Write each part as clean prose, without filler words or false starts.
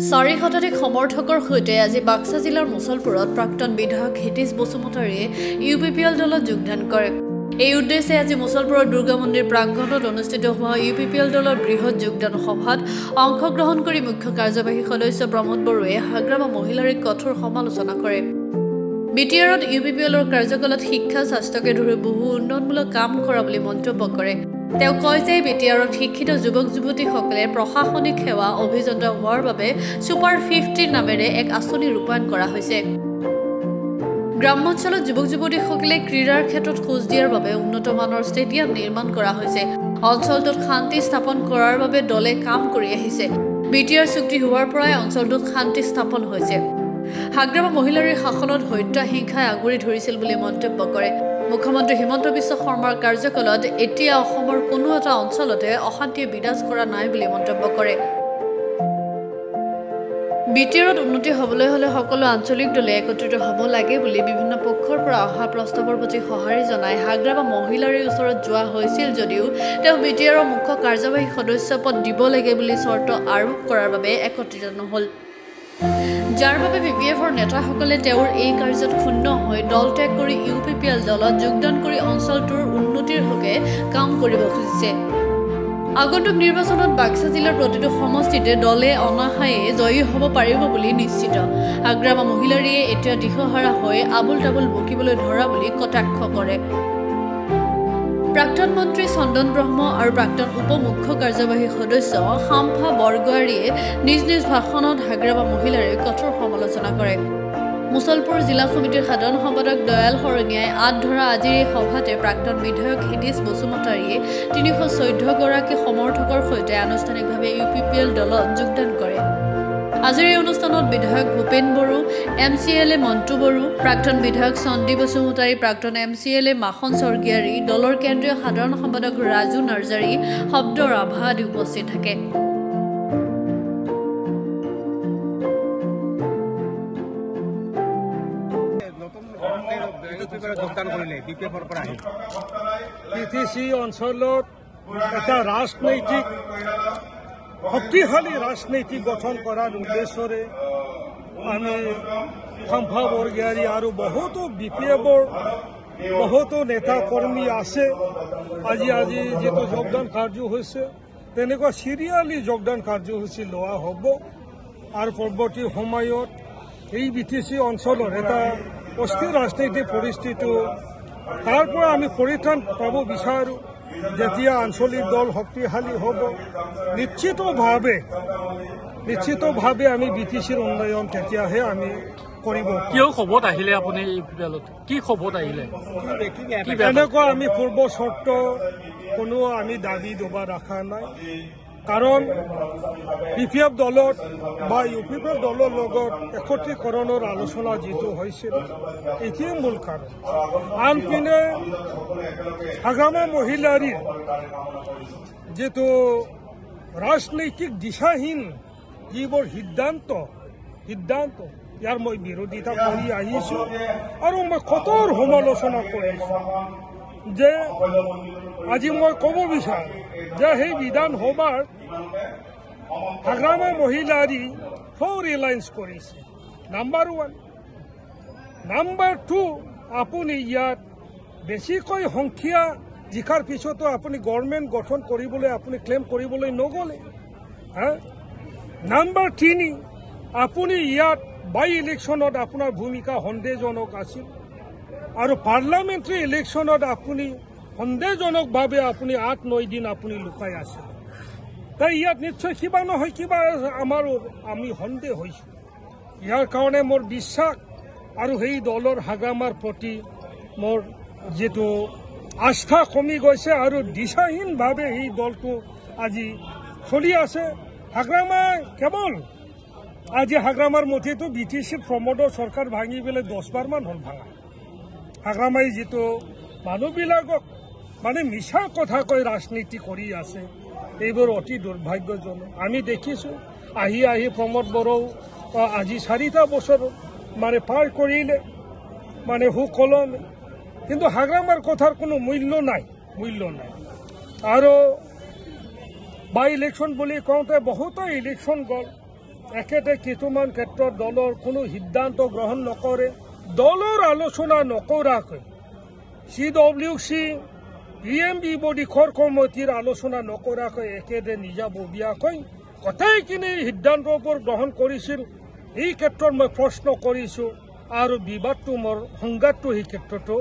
চাৰি শতাধিক সমৰ্থকৰ সৈতে আজি বাক্সা জিলাৰ মুছলপুৰত প্ৰাক্তন বিধায়ক হিতেশ বসুমতাৰীয়ে ইউপিপিএল দলত যোগদান কৰে। এই উদ্দেশ্যে আজি মুছলপুৰৰ দুৰ্গা মন্দিৰ প্ৰাংগণত অনুষ্ঠিত হোৱা ইউপিপিএল দলৰ বৃহৎ যোগদান সভাত অংশগ্ৰহণ কৰি মুখ্য কাৰ্যবাহী সদস্য প্ৰমোদ বৰুৱে হাগ্ৰামা মহিলাৰ কঠোৰ সমালোচনা কৰে। বিটিআৰত ইউপিপিএলৰ কাৰ্যকালত শিক্ষা স্বাস্থ্যকে ধৰি বহু উন্নয়নমূলক কাম কৰা বুলি মন্তব্য কৰে। তেওঁ কয় যে বিটিআৰত শিক্ষিত যুৱক যুৱতীসকলে প্ৰশাসনিক সেৱা অভিযন্তা হোৱাৰ বাবে সুপাৰ 50 নামেৰে এক আঁচনি ৰূপায়ণ কৰা হৈছে। গ্ৰামাঞ্চলত যুৱক যুৱতীসকলে ক্ৰীড়াৰ ক্ষেত্ৰত খোজ দিয়াৰ বাবে উন্নত মানৰ ষ্টেডিয়াম নিৰ্মাণ কৰা হৈছে। অঞ্চলটোত শান্তি স্থাপন কৰাৰ বাবে দলে কাম কৰি আহিছে। বিটিআৰ চুক্তি হোৱাৰ পৰাই অঞ্চলটোত শান্তি স্থাপন হৈছে। হাগ্ৰামা মহিলাৰ শাসনত হত্যা হিংসাই আগুৰি ধৰিছিল বুলি মন্তব্য কৰে। মুখ্যমন্ত্ৰী হিমন্ত বিশ্ব শৰ্মাৰ কাৰ্যকালত এতিয়া অসমৰ কোনো এটা অঞ্চলতে অশান্তিয়ে বিৰাজ কৰা নাই বুলি মন্তব্য কৰে। বিটিআৰত উন্নতি হ'বলৈ হ'লে সকলো আঞ্চলিক দলে একত্ৰিত হ'ব লাগে বুলি বিভিন্ন পক্ষৰ পৰা অহা প্ৰস্তাৱৰ প্ৰতি সঁহাৰি জনাই হাগ্ৰামা মহিলাৰ ওচৰত যোৱা হৈছিল যদিও তেওঁ বিটিআৰৰ মুখ্য কাৰ্যবাহী সদস্য পদ দিব লাগে বুলি চৰ্ত আৰোপ কৰাৰ বাবে একত্ৰিত নহ'ল। যাৰ বাবে বিপিএফৰ নেতাসকলে তেওঁৰ এই কাৰ্যত ক্ষুণ্ণ হৈ দল ত্যাগ কৰি ইউপিপিএল দলত যোগদান কৰি অঞ্চলটোৰ উন্নতিৰ হকে কাম কৰিব খুজিছে। আগন্তুক নিৰ্বাচনত বাক্সা জিলাৰ প্ৰতিটো সমষ্টিতে দলে অনাহায়ে জয়ী হ'ব পাৰিব বুলি নিশ্চিত। হাগ্ৰামা মহিলাৰীয়ে এতিয়া দিশহাৰা হৈ আবুল তাবুল বকিবলৈ ধৰা বুলি কটাক্ষ কৰে। প্ৰাক্তন মন্ত্ৰী চন্দন ব্ৰহ্ম আৰু প্ৰাক্তন উপ মুখ্য কাৰ্যবাহী সদস্য শাম্ফা বৰগোহাঁইয়ে নিজ নিজ ভাষণত হাগ্ৰামা মহিলাৰ কঠোৰ সমালোচনা কৰে। মুছলপুৰ জিলা সমিতিৰ সাধাৰণ সম্পাদক দয়াল শৰণীয়াই আঁত ধৰা আজিৰ এই সভাতে প্ৰাক্তন বিধায়ক হিতেশ বসুমতাৰীয়ে 314 গৰাকী সমৰ্থকৰ সৈতে আনুষ্ঠানিকভাৱে ইউপিপিএল দলত যোগদান কৰে। আজিৰ এই অনুষ্ঠানত বিধায়ক ভূপেন বড়ো, MCLA মন্টু বড়ো, প্ৰাক্তন বিধায়ক চন্দী বসুমতাৰী, প্ৰাক্তন MCLA মাখন স্বৰ্গীয়াৰী, দলৰ কেন্দ্ৰীয় সাধাৰণ সম্পাদক ৰাজু নাৰ্জাৰী, শব্দ ৰাভা আদি উপস্থিত থাকে। PTC অঞ্চলত এটা ৰাজনৈতিক শক্তিশালী ৰাজনীতি গঠন কৰাৰ উদ্দেশ্যৰে আমি শাম্ফা বৰগোহাঁই আৰু বহুতো বিপিএফৰ বহুতো নেতা কৰ্মী আছে। আজি যিটো যোগদান কাৰ্য হৈছে তেনেকুৱা চিৰিয়ালি যোগদান কাৰ্যসূচী লোৱা হ'ব আৰু পৰৱৰ্তী সময়ত এই BTC অঞ্চলৰ এটা অস্থিৰ ৰাজনৈতিক পৰিস্থিতি তাৰ পৰা আমি পৰিত্ৰাণ পাব বিচাৰোঁ। যেতিয়া আঞ্চলিক দল শক্তিশালী হ'ব নিশ্চিতভাৱে আমি BTCৰ উন্নয়ন তেতিয়াহে আমি কৰিব। কিয় খবত আহিলে আপুনি ইউপিপিএলত? কি খবত আহিলে? এনেকুৱা আমি পূৰ্ব চৰ্ত কোনো আমি দাবী দবা ৰখা নাই, কাৰণ BPF দলত বা ইউপিপিএল দলৰ লগত একত্ৰীকৰণৰ আলোচনা যিটো হৈছিল এতিয়াই মূল কাৰণ। আনপিনে হাগ্ৰামা মহিলাৰীৰ যিটো ৰাজনৈতিক দিশাহীন যিবোৰ সিদ্ধান্ত ইয়াৰ মই বিৰোধিতা কৰি আহিছোঁ আৰু মই কঠোৰ সমালোচনা কৰিছোঁ। যে আজি মই ক'ব বিচাৰোঁ যে সেই বিধানসভাৰ হাগ্ৰামা মহিলাৰী 4 এলায়েন্স কৰিছে। নাম্বাৰ 1, নাম্বাৰ 2, আপুনি ইয়াত বেছিকৈ সংখ্যা জিকাৰ পিছতো আপুনি গভৰ্ণমেণ্ট গঠন কৰিবলৈ আপুনি ক্লেইম কৰিবলৈ নগ'লে। নাম্বাৰ 3, আপুনি ইয়াত বাই ইলেকশ্যনত আপোনাৰ ভূমিকা সন্দেহজনক আছিল আৰু পাৰ্লামেণ্টাৰী ইলেকশ্যনত আপুনি সন্দেহজনকভাৱে আপুনি 8-9 দিন আপুনি লুকাই আছে। তাই ইয়াত নিশ্চয় কিবা নহয় কিবা আমি সন্দেহ হৈছোঁ। ইয়াৰ কাৰণে মোৰ বিশ্বাস আৰু সেই দলৰ হাগ্ৰামাৰ প্ৰতি মোৰ যিটো আস্থা কমি গৈছে আৰু দিশাহীনভাৱে সেই দলটো আজি চলি আছে। হাগ্ৰামা কেৱল আজি হাগ্ৰামাৰ মতেতো BTC প্ৰমোদৰ চৰকাৰ ভাঙি পেলাই 10 বাৰমান হ'ল ভাঙা। হাগ্ৰামাই যিটো মানুহবিলাকক মানে মিছা কথা কৈ ৰাজনীতি কৰি আছে এইবোৰ অতি দুৰ্ভাগ্যজনক। আমি দেখিছোঁ আহি প্ৰমোদ বড়ো আজি 4টা বছৰ মানে পাৰ কৰিলে মানে সুকলমে, কিন্তু হাগ্ৰামাৰ কথাৰ কোনো মূল্য নাই। আৰু বাই ইলেকশ্যন বুলি কওঁতে বহুতো ইলেকশ্যন গ'ল। একেতে কিছুমান ক্ষেত্ৰত দলৰ কোনো সিদ্ধান্ত গ্ৰহণ নকৰে দলৰ আলোচনা নকৰাকৈ CWC PMB দিশৰ কমিটিৰ আলোচনা নকৰাকৈ একেদে নিজাববীয়াকৈ কথাইখিনি সিদ্ধান্তৰ ওপৰত গ্ৰহণ কৰিছিল এই ক্ষেত্ৰত মই প্ৰশ্ন কৰিছোঁ আৰু বিবাদটো মোৰ সংঘাতটো এই ক্ষেত্ৰতো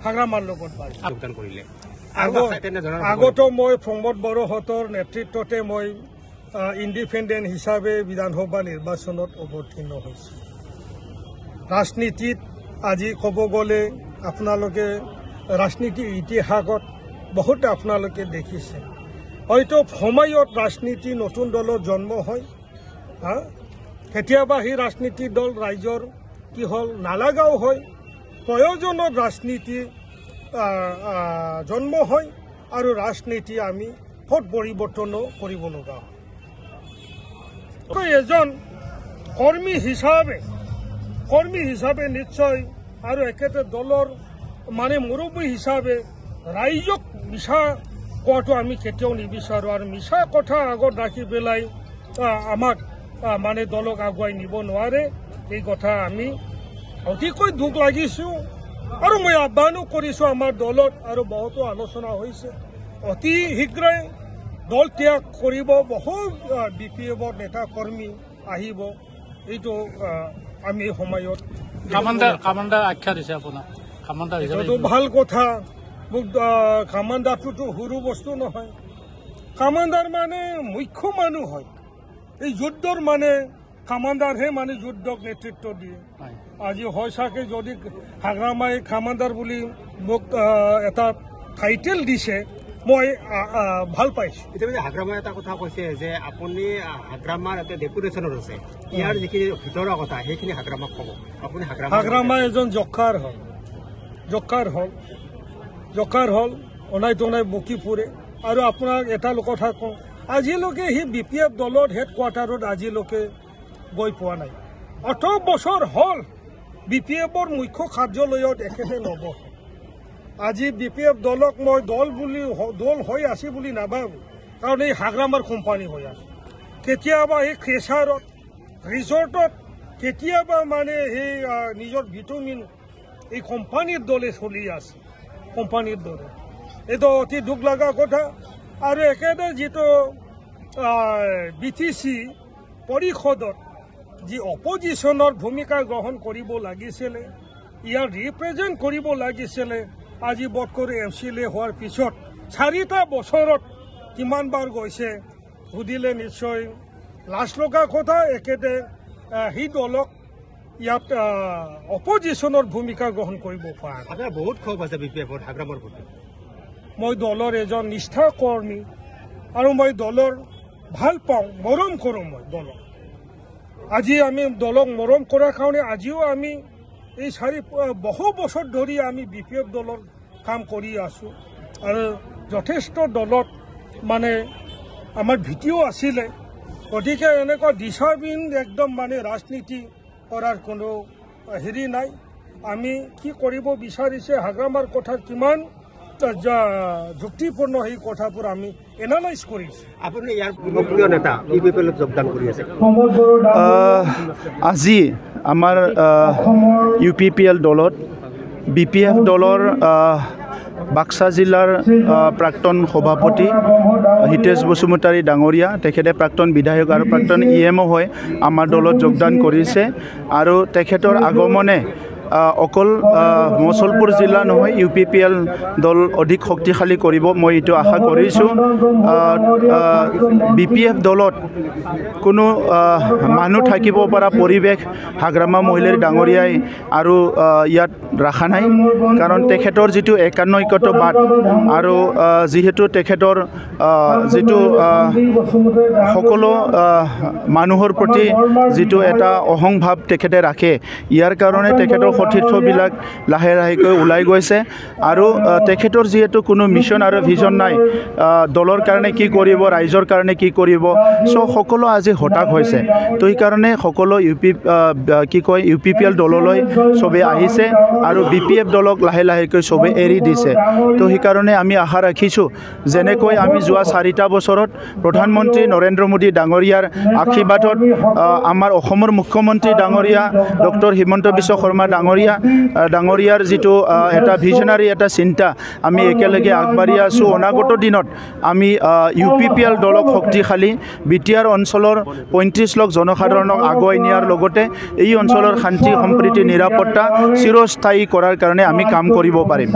হাগ্ৰামাৰ লগত যোগদান কৰিলে আগতো মই প্ৰমোদ বড়োহঁতৰ নেতৃত্বতে মই ইণ্ডিপেণ্ডেণ্ট হিচাপে বিধানসভা নিৰ্বাচনত অৱতীৰ্ণ হৈছোঁ ৰাজনীতিত আজি ক'ব গ'লে আপোনালোকে ৰাজনীতিৰ ইতিহাসত বহুত আপোনালোকে দেখিছে হয়তো সময়ত ৰাজনীতি নতুন দলৰ জন্ম হয় কেতিয়াবা সেই ৰাজনীতিৰ দল ৰাইজৰ কি হ'ল নালাগাও হয় প্ৰয়োজনত ৰাজনীতি জন্ম হয় আৰু ৰাজনীতি আমি পথ পৰিৱৰ্তনো কৰিব লগা হয় এজন কৰ্মী হিচাপে নিশ্চয় আৰু একেটা দলৰ মানে মুৰব্বী হিচাপে ৰাইজক মিছা কোৱাটো আমি কেতিয়াও নিবিচাৰোঁ আৰু মিছা কথা আগত ৰাখি পেলাই আমাক মানে দলক আগুৱাই নিব নোৱাৰে এই কথা আমি অতিকৈ দুখ লাগিছোঁ আৰু মই আহ্বানো কৰিছোঁ আমাৰ দলত আৰু বহুতো আলোচনা হৈছে অতি শীঘ্ৰে দল ত্যাগ কৰিব বহুত BPFৰ নেতা কৰ্মী আহিব এইটো আমি সময়ত কামাণ্ডাৰ আখ্যা দিছে আপোনাক কামাণ্ডাৰ এইটো ভাল কথা মোক কামাণ্ডাৰটোতো সৰু বস্তু নহয় কামাণ্ডাৰ মানে মুখ্য মানুহ হয় এই যুদ্ধৰ মানে কামাণ্ডাৰহে মানে যুদ্ধক নেতৃত্ব দিয়ে আজি হয় চাগে যদি হাগ্ৰামাই কামাণ্ডাৰ বুলি মোক এটা টাইটেল দিছে মই ভাল পাইছোঁ ইতিমধ্যে হাগ্ৰামাই এটা কথা কৈছে যে আপুনি হাগ্ৰামাৰ এটা ডেপুটেশ্যনত আছে ইয়াৰ যিখিনি ভিতৰৰ কথা সেইখিনি হাগ্ৰামাক ক'ব আপুনি হাগ্ৰামাই এজন জকাৰ হ'ল অনাই টনাই বকি ফুৰে আৰু আপোনাক এটা কথা কওঁ আজিলৈকে সি BPF দলৰ হেড কোৱাৰ্টাৰত আজিলৈকে গৈ পোৱা নাই 18 বছৰ হ'ল BPFৰ মুখ্য কাৰ্যালয়ত একেতে নবহে আজি BPF দলক মই দল হৈ আছে বুলি নাভাবোঁ কাৰণ এই হাগ্ৰামাৰ কোম্পানী হৈ আছে কেতিয়াবা এই ক্ৰেচাৰত ৰিজৰ্টত কেতিয়াবা মানে সেই নিজৰ ভিটামিন এই কোম্পানীৰ দলে চলি আছে কোম্পানীৰ দলে এইটো অতি দুখ লগা কথা আৰু একেদৰে যিটো BTC পৰিষদত যি অপজিশ্যনৰ ভূমিকা গ্ৰহণ কৰিব লাগিছিলে ইয়াৰ ৰিপ্ৰেজেণ্ট কৰিব লাগিছিলে আজি বটকৰি MCLA হোৱাৰ পিছত 4টা বছৰত কিমানবাৰ গৈছে সুধিলে নিশ্চয় লাজ লগা কথা একেদৰে সেই দলক ইয়াত অপজিশ্যনৰ ভূমিকা গ্ৰহণ কৰিব পাৰে আপোনাৰ বহুত ক্ষোভ আছে BPFৰ হাগ্ৰামৰ প্ৰতি মই দলৰ এজন নিষ্ঠা কৰ্মী আৰু মই দলৰ ভাল পাওঁ মৰম কৰোঁ মই দলক আজি আমি দলক মৰম কৰাৰ কাৰণে আজিও আমি এই বহু বছৰ ধৰি আমি BPF দলৰ কাম কৰি আছোঁ আৰু যথেষ্ট দলত মানে আমাৰ ভীতিও আছিলে গতিকে এনেকুৱা দিশাবিহীন একদম মানে ৰাজনীতি কৰাৰ কোনো হেৰি নাই আমি কি কৰিব বিচাৰিছে হাগ্ৰামাৰ কথা কিমান যুক্তিপূৰ্ণ সেই কথাবোৰ আমি এনালাইজ কৰিছোঁ আপুনি ইয়াৰ প্ৰিয় নেতা BPFত যোগদান কৰি আছে আজি আমাৰ UPPL দলত BPF দলৰ বাক্সা জিলাৰ প্ৰাক্তন সভাপতি হিতেশ বসুমতাৰী ডাঙৰীয়া তেখেতে প্ৰাক্তন বিধায়ক আৰু প্ৰাক্তন EMO হৈ আমাৰ দলত যোগদান কৰিছে আৰু তেখেতৰ আগমনে অকল মছলপুৰ জিলা নহয় UPPL দল অধিক শক্তিশালী কৰিব মই এইটো আশা কৰিছোঁ BPF দলত কোনো মানুহ থাকিব পৰা পৰিৱেশ হাগ্ৰামা মহিলাৰ ডাঙৰীয়াই আৰু ইয়াত ৰাখা নাই কাৰণ তেখেতৰ যিটো একান্নৈকত্ববাদ আৰু যিহেতু তেখেতৰ যিটো সকলো মানুহৰ প্ৰতি যিটো এটা অহংভাৱ তেখেতে ৰাখে ইয়াৰ কাৰণে তেখেতৰ সতীৰ্থবিলাক লাহে লাহেকৈ ওলাই গৈছে আৰু তেখেতৰ যিহেতু কোনো মিছন আৰু ভিজন নাই দলৰ কাৰণে কি কৰিব ৰাইজৰ কাৰণে কি কৰিব সকলো আজি হতাশ হৈছে তো সেইকাৰণে সকলো UPPL দললৈ চবে আহিছে আৰু BPF দলক লাহে লাহেকৈ চবে এৰি দিছে তো সেইকাৰণে আমি আশা ৰাখিছোঁ যেনেকৈ আমি যোৱা 4টা বছৰত প্ৰধানমন্ত্ৰী নৰেন্দ্ৰ মোদী ডাঙৰীয়াৰ আশীৰ্বাদত আমাৰ অসমৰ মুখ্যমন্ত্ৰী ডাঙৰীয়া ডক্টৰ হিমন্ত বিশ্ব শৰ্মা ডাঙৰীয়াৰ যিটো এটা ভিজনাৰী এটা চিন্তা আমি একেলগে আগবাঢ়ি আছোঁ অনাগত দিনত আমি UPPL দলক শক্তিশালী BTR অঞ্চলৰ 35 লাখ জনসাধাৰণক আগুৱাই নিয়াৰ লগতে এই অঞ্চলৰ শান্তি সম্প্ৰীতি নিৰাপত্তা চিৰস্থায়ী কৰাৰ কাৰণে আমি কাম কৰিব পাৰিম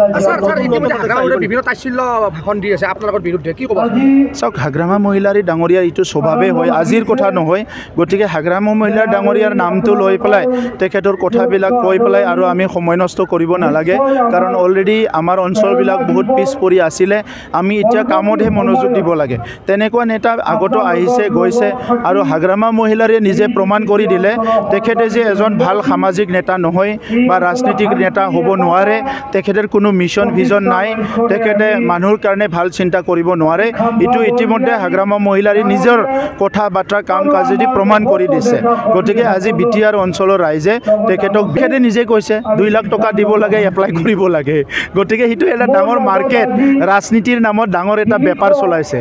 চাওক হাগ্ৰামা মহিলাৰী ডাঙৰীয়াৰ এইটো স্বভাৱে হয় আজিৰ কথা নহয় গতিকে হাগ্ৰামা মহিলাৰ ডাঙৰীয়াৰ নামটো লৈ পেলাই তেখেতৰ কথাবিলাক কৈ পেলাই আৰু আমি সময় নষ্ট কৰিব নালাগে কাৰণ অলৰেডি আমাৰ অঞ্চলবিলাক বহুত পিছ পৰি আছিলে আমি এতিয়া কামতহে মনোযোগ দিব লাগে তেনেকুৱা নেতা আগতো আহিছে গৈছে আৰু হাগ্ৰামা মহিলাৰীয়ে নিজে প্ৰমাণ কৰি দিলে তেখেতে যে এজন ভাল সামাজিক নেতা নহয় বা ৰাজনীতিক নেতা হ'ব নোৱাৰে তেখেতৰ কোনো মিছন ভিজন নাই তেখেতে মানুহৰ কাৰণে ভাল চিন্তা কৰিব নোৱাৰে এইটো ইতিমধ্যে হাগ্ৰামা মহিলাৰী নিজৰ কথা বাৰ্তা কাম কাজেদি প্ৰমাণ কৰি দিছে গতিকে আজি BTR অঞ্চলৰ ৰাইজে তেখেতক তেখেতে নিজে কৈছে 2 লাখ টকা দিব লাগে এপ্লাই কৰিব লাগে গতিকে সেইটো এটা ডাঙৰ মাৰ্কেট ৰাজনীতিৰ নামত ডাঙৰ এটা বেপাৰ চলাইছে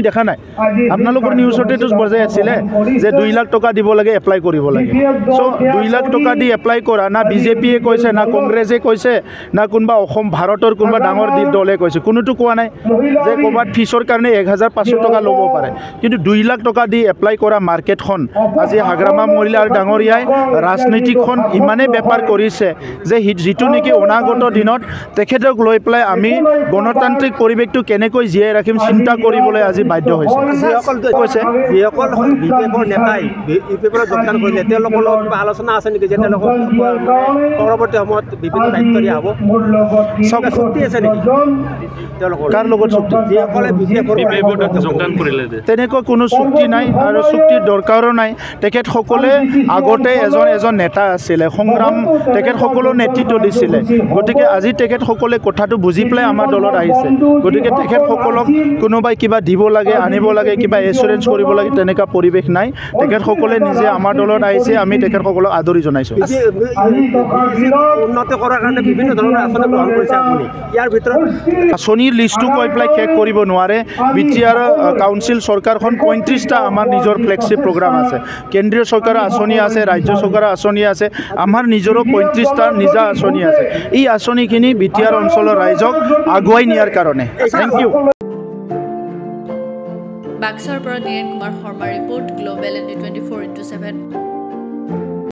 দেখা নাই আপোনালোকৰ নিউজতেতো বজাই আছিলে যে 2 লাখ টকা দিব লাগে এপ্লাই কৰিব লাগে চ' 2 লাখ টকা দি এপ্লাই কৰা না বিজেপিয়ে কৈছে না কংগ্ৰেছে কৈছে না কোনোবা অসম ভাৰতৰ কোনোবা ডাঙৰ দলে কৈছে কোনোটো কোৱা নাই যে ক'ৰবাত ফিছৰ কাৰণে 1500 টকা ল'ব পাৰে কিন্তু 2 লাখ টকা দি এপ্লাই কৰা মাৰ্কেটখন আজি হাগ্ৰামা মহিলাৰ ডাঙৰীয়াই ৰাজনীতিখন ইমানেই বেপাৰ কৰিছে যে যিটো নেকি অনাগত দিনত তেখেতক লৈ পেলাই আমি গণতান্ত্ৰিক পৰিৱেশটো কেনেকৈ জীয়াই ৰাখিম চিন্তা কৰিবলৈ আজি বাধ্য হৈছে কৈছে যিসকল BPFৰ নেতাই UPPL যোগদান কৰিলে তেওঁলোকৰ লগত কিবা আলোচনা আছে নেকি যে তেওঁলোকক পৰৱৰ্তী সময়ত বিভিন্ন দায়িত্ব দিয়া হ'ব চুক্তি আছে নেকি তেওঁলোকৰ কাৰ লগত চুক্তি যিসকলে BPFৰ যোগদান কৰিলে তেনেকুৱা কোনো চুক্তি নাই আৰু চুক্তিৰ দৰকাৰো নাই তেখেতসকলে আগতে এজন নেতা আছিলে সংগ্ৰাম তেখেতসকলৰ নেতৃত্ব দিছিলে গতিকে আজি তেখেতসকলে কথাটো বুজি পেলাই আমাৰ দলত আহিছে গতিকে তেখেতসকলক কোনোবাই কিবা দিব লাগে আনিব লাগে কিবা এছুৰেঞ্চ কৰিব লাগে তেনেকুৱা পৰিৱেশ নাই তেখেতসকলে নিজে আমাৰ দলত আহিছে আমি তেখেতসকলক আদৰি জনাইছোঁ উন্নত কৰাৰ কাৰণে বিভিন্ন ধৰণৰ আঁচনি গ্ৰহণ কৰিছে আপুনি ইয়াৰ ভিতৰত আঁচনিৰ লিষ্টটো কৈ পেলাই শেষ কৰিব নোৱাৰে BTR কাউন্সিল চৰকাৰখন 35টা আমাৰ নিজৰ ফ্লেগশ্বিপ প্ৰগ্ৰাম আছে কেন্দ্ৰীয় চৰকাৰৰ আঁচনি আছে ৰাজ্য চৰকাৰৰ আঁচনি আছে আমাৰ নিজৰো 35টা নিজা আঁচনি আছে এই আঁচনিখিনি BTR অঞ্চলৰ ৰাইজক আগুৱাই নিয়াৰ কাৰণে থেংক ইউ বাক্সাৰ পৰা Niren Kumar Sharma report global ND 24/7